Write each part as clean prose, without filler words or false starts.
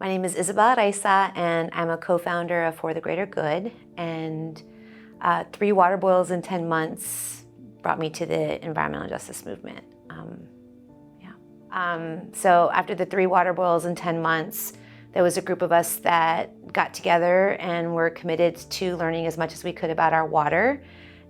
My name is Isabel Araiza, and I'm a co-founder of For the Greater Good. And 3 water boils in 10 months brought me to the environmental justice movement. So after the 3 water boils in 10 months, there was a group of us that got together and were committed to learning as much as we could about our water.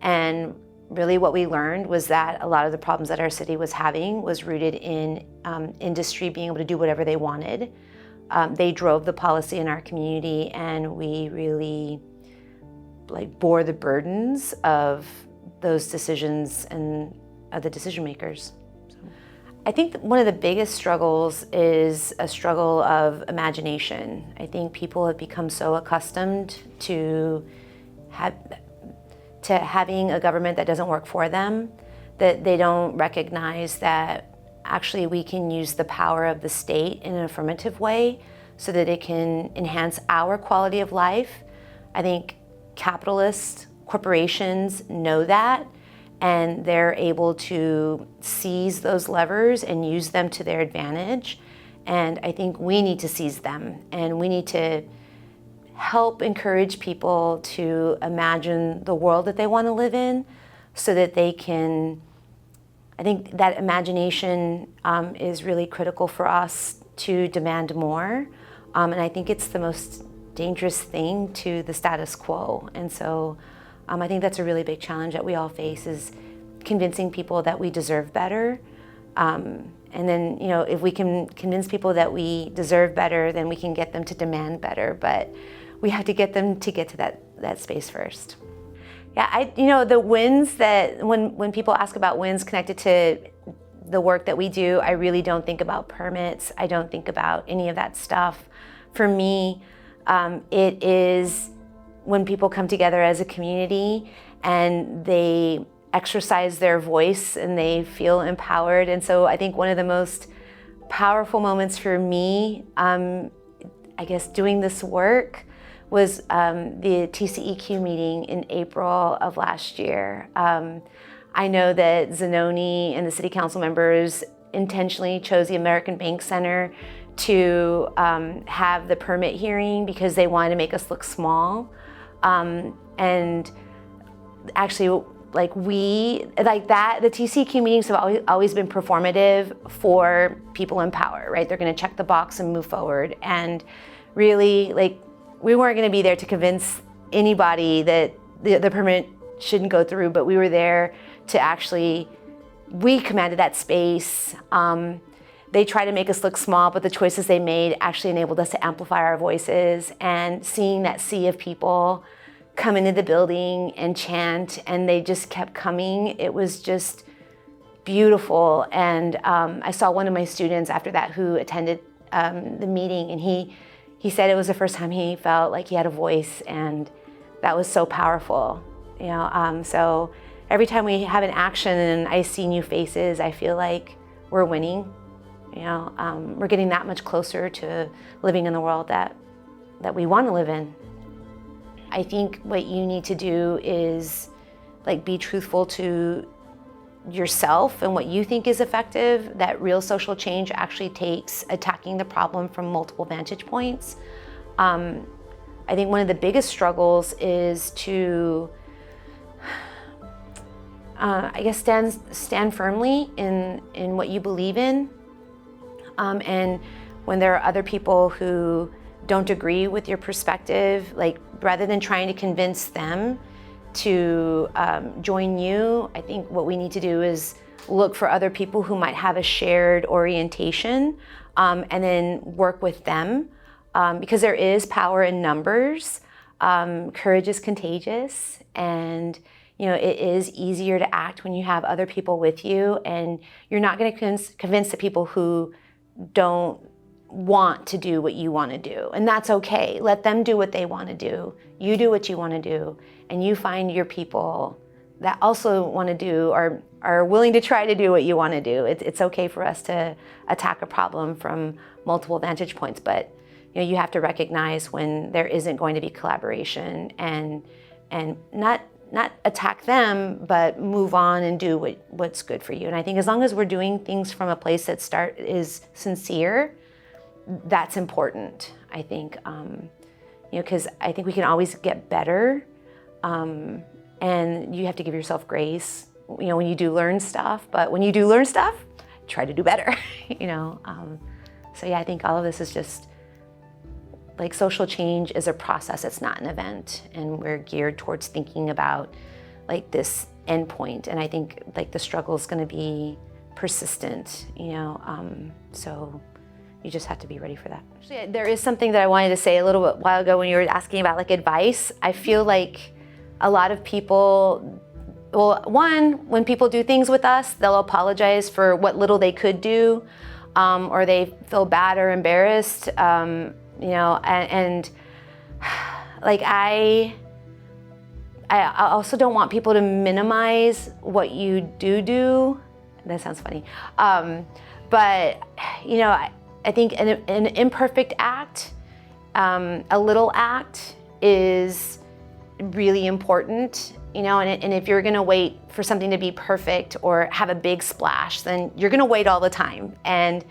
And really what we learned was that a lot of the problems that our city was having was rooted in industry being able to do whatever they wanted. They drove the policy in our community, and we really bore the burdens of those decisions and of the decision makers. I think one of the biggest struggles is a struggle of imagination. I think people have become so accustomed to having a government that doesn't work for them that they don't recognize that actually we can use the power of the state in an affirmative way so that it can enhance our quality of life. I think capitalist corporations know that, and they're able to seize those levers and use them to their advantage. And I think we need to seize them, and we need to help encourage people to imagine the world that they want to live in so that they can, I think that imagination is really critical for us to demand more. And I think it's the most dangerous thing to the status quo. And so I think that's a really big challenge that we all face, is convincing people that we deserve better. And then, if we can convince people that we deserve better, then we can get them to demand better. But we have to get them to get to that space first. Yeah, the wins that, when people ask about wins connected to the work that we do, I really don't think about permits. I don't think about any of that stuff. For me, it is when people come together as a community and they exercise their voice and they feel empowered. And so I think one of the most powerful moments for me, I guess, doing this work was the TCEQ meeting in April of last year. I know that Zanoni and the city council members intentionally chose the American Bank Center to have the permit hearing because they wanted to make us look small. And actually, the TCEQ meetings have always been performative for people in power, right? They're going to check the box and move forward. And really, we weren't going to be there to convince anybody that the permit shouldn't go through, but we were there to we commanded that space. They tried to make us look small, but the choices they made actually enabled us to amplify our voices. And seeing that sea of people come into the building and chant, and they just kept coming, it was just beautiful. And I saw one of my students after that who attended the meeting, and he said it was the first time he felt like he had a voice, and that was so powerful. So every time we have an action and I see new faces, I feel like we're winning. We're getting that much closer to living in the world that we want to live in. I think what you need to do is be truthful to yourself and what you think is effective. That real social change actually takes attacking the problem from multiple vantage points. I think one of the biggest struggles is to stand firmly in what you believe in. And when there are other people who don't agree with your perspective, rather than trying to convince them to join you, I think what we need to do is look for other people who might have a shared orientation, and then work with them, because there is power in numbers. Courage is contagious, and it is easier to act when you have other people with you, and you're not going to convince the people who don't want to do what you want to do. And that's okay. Let them do what they want to do. You do what you want to do, and you find your people that also want to do or are willing to try to do what you want to do. It's okay for us to attack a problem from multiple vantage points, but you have to recognize when there isn't going to be collaboration, and not attack them, but move on and do what's good for you. And I think as long as we're doing things from a place that is sincere, that's important. I think, because I think we can always get better, and you have to give yourself grace, when you do learn stuff, but when you do learn stuff, try to do better, So yeah, I think all of this is just, like, social change is a process, it's not an event, and we're geared towards thinking about, like, this endpoint, and I think, like, the struggle is gonna be persistent, so you just have to be ready for that. Actually, there is something that I wanted to say a little bit while ago when you were asking about, like, advice. I feel like a lot of people, well, one, when people do things with us, they'll apologize for what little they could do, or they feel bad or embarrassed, and like, I also don't want people to minimize what you do. That sounds funny. But, I think an imperfect act, a little act is really important, and if you're gonna wait for something to be perfect or have a big splash, then you're gonna wait all the time. And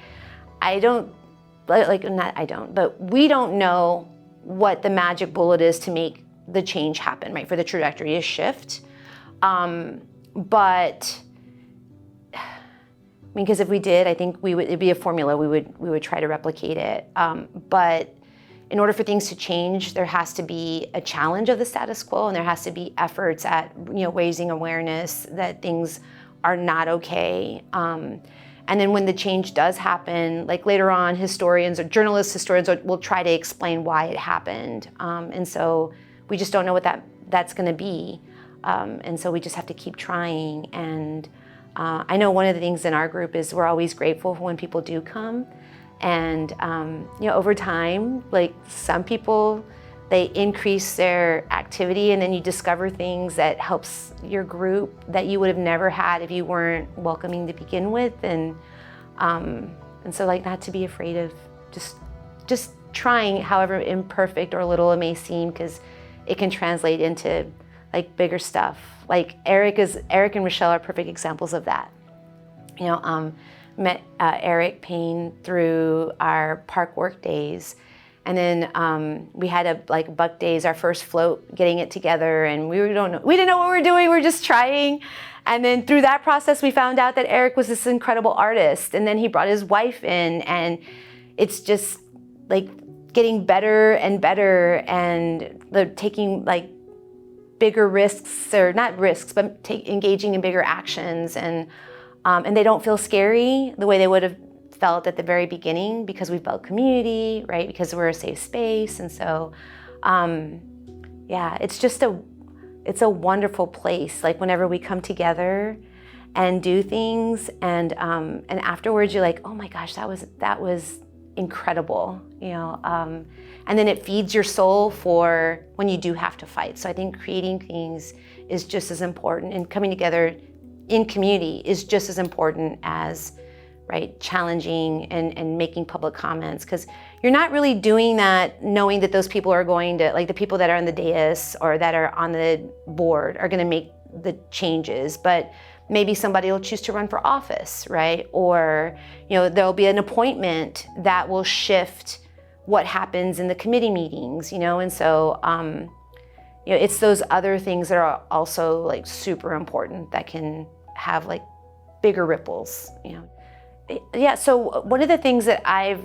but we don't know what the magic bullet is to make the change happen, right? For the trajectory to shift. But because if we did, I think it'd be a formula, we would try to replicate it. But in order for things to change, there has to be a challenge of the status quo, and there has to be efforts at, raising awareness that things are not okay. And then when the change does happen, like later on, historians will try to explain why it happened. And so we just don't know what that's gonna be. And so we just have to keep trying. And I know one of the things in our group is we're always grateful for when people do come. And over time, like, some people, they increase their activity, and then you discover things that helps your group that you would have never had if you weren't welcoming to begin with. And so, like, not to be afraid of just trying, however imperfect or little it may seem, because it can translate into, like, bigger stuff. Like, Eric and Rochelle are perfect examples of that. Met Eric Payne through our park work days, and then we had Buck Days, our first float, getting it together, and we didn't know what we were doing. We were just trying, and then through that process, we found out that Eric was this incredible artist, and then he brought his wife in, and it's just like getting better and better, and taking, like, bigger risks, or not risks, but engaging in bigger actions, and they don't feel scary the way they would have felt at the very beginning, because we built community, right? Because we're a safe space. And so, it's a wonderful place. Like, whenever we come together and do things, and afterwards you're like, oh my gosh, that was incredible, and then it feeds your soul for when you do have to fight. So I think creating things is just as important, and coming together in community is just as important as, right, challenging and making public comments, because you're not really doing that knowing that those people are going to, like, the people that are on the dais or that are on the board are going to make the changes, but maybe somebody will choose to run for office, right? Or, there'll be an appointment that will shift what happens in the committee meetings, and so, it's those other things that are also, like, super important that can have, like, bigger ripples, Yeah, so one of the things that I've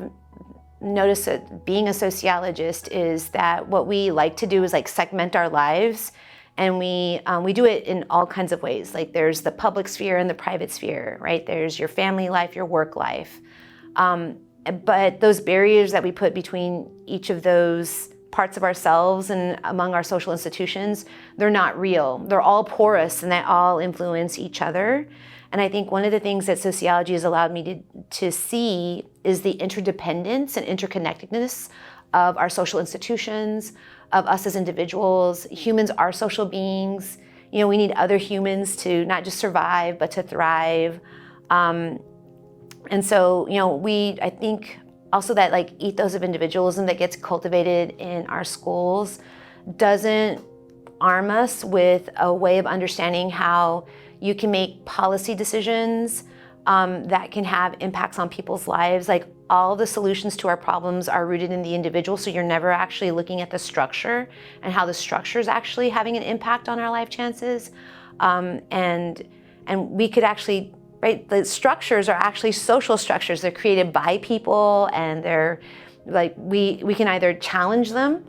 noticed that being a sociologist is that what we like to do is, like, segment our lives, and we do it in all kinds of ways. Like, there's the public sphere and the private sphere, right? There's your family life, your work life. But those barriers that we put between each of those parts of ourselves and among our social institutions, they're not real. They're all porous, and they all influence each other. And I think one of the things that sociology has allowed me to see is the interdependence and interconnectedness of our social institutions, of us as individuals. Humans are social beings. We need other humans to not just survive, but to thrive. And so, I think also that, like, ethos of individualism that gets cultivated in our schools doesn't arm us with a way of understanding how you can make policy decisions that can have impacts on people's lives. Like all the solutions to our problems are rooted in the individual, so you're never actually looking at the structure and how the structure is actually having an impact on our life chances. And we could actually, right, the structures are actually social structures. They're created by people, and they're like, we can either challenge them,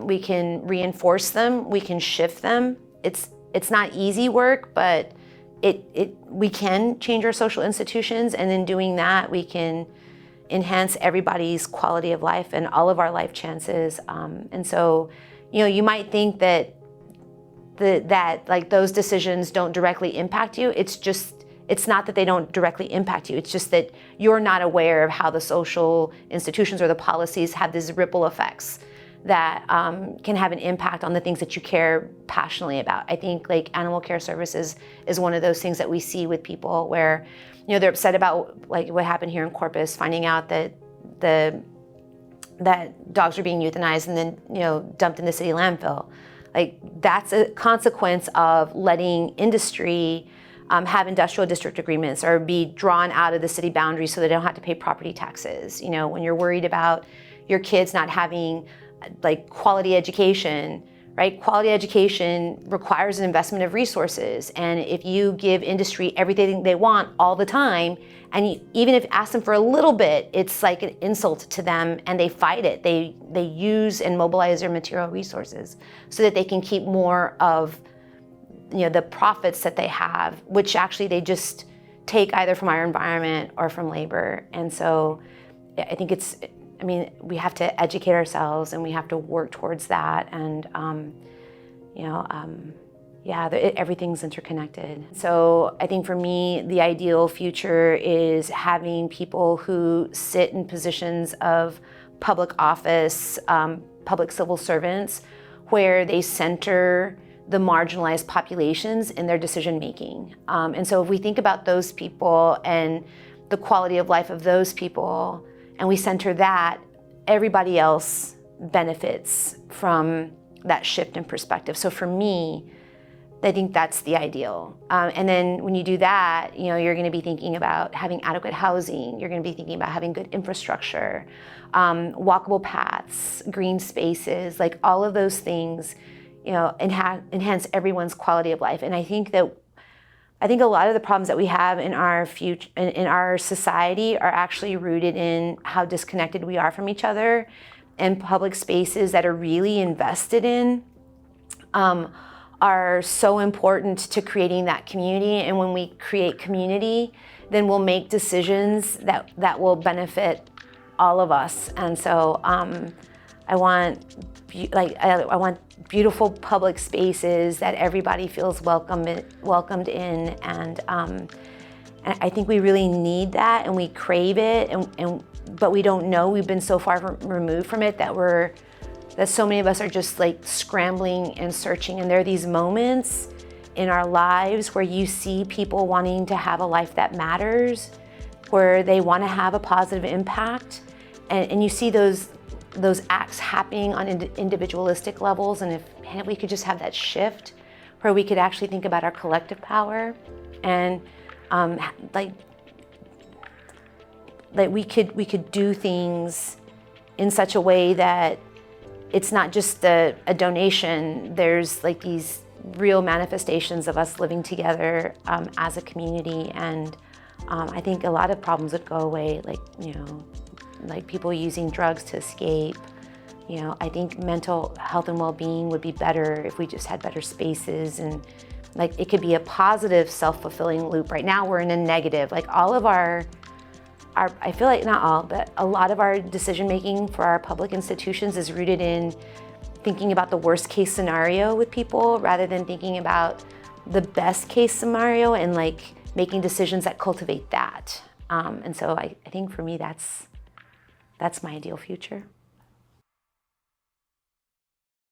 we can reinforce them, we can shift them. It's not easy work, but we can change our social institutions, and in doing that, we can enhance everybody's quality of life and all of our life chances. And so, you might think that like those decisions don't directly impact you. It's not that they don't directly impact you. It's just that you're not aware of how the social institutions or the policies have these ripple effects that can have an impact on the things that you care passionately about. I think like animal care services is one of those things that we see with people where, they're upset about like what happened here in Corpus, finding out that that dogs are being euthanized and then, dumped in the city landfill. Like that's a consequence of letting industry have industrial district agreements or be drawn out of the city boundaries so they don't have to pay property taxes. When you're worried about your kids not having like quality education, right? Quality education requires an investment of resources. And if you give industry everything they want all the time, and even if you ask them for a little bit, it's like an insult to them and they fight it. They use and mobilize their material resources so that they can keep more of the profits that they have, which actually they just take either from our environment or from labor. And so I think we have to educate ourselves and we have to work towards that. And, everything's interconnected. So I think for me, the ideal future is having people who sit in positions of public office, public civil servants, where they center the marginalized populations in their decision making. And so if we think about those people and the quality of life of those people, and we center that, everybody else benefits from that shift in perspective. So for me, I think that's the ideal. And then when you do that, you're gonna be thinking about having adequate housing, you're gonna be thinking about having good infrastructure, walkable paths, green spaces, like all of those things, enhance everyone's quality of life. And I think a lot of the problems that we have in our future, in our society, are actually rooted in how disconnected we are from each other, and public spaces that are really invested in are so important to creating that community. And when we create community, then we'll make decisions that will benefit all of us. And so I want beautiful public spaces that everybody feels welcomed in, and I think we really need that, and we crave it, but we don't know. We've been so far removed from it that so many of us are just like scrambling and searching. And there are these moments in our lives where you see people wanting to have a life that matters, where they want to have a positive impact, and you see those acts happening on individualistic levels. And if we could just have that shift where we could actually think about our collective power, and like we could do things in such a way that it's not just a donation. There's like these real manifestations of us living together as a community. And I think a lot of problems would go away, like people using drugs to escape. I think mental health and well-being would be better if we just had better spaces, and like it could be a positive self-fulfilling loop. Right now we're in a negative. Like all of our I feel like not all, but a lot of our decision making for our public institutions is rooted in thinking about the worst case scenario with people rather than thinking about the best case scenario and like making decisions that cultivate that. And so I think for me, that's my ideal future.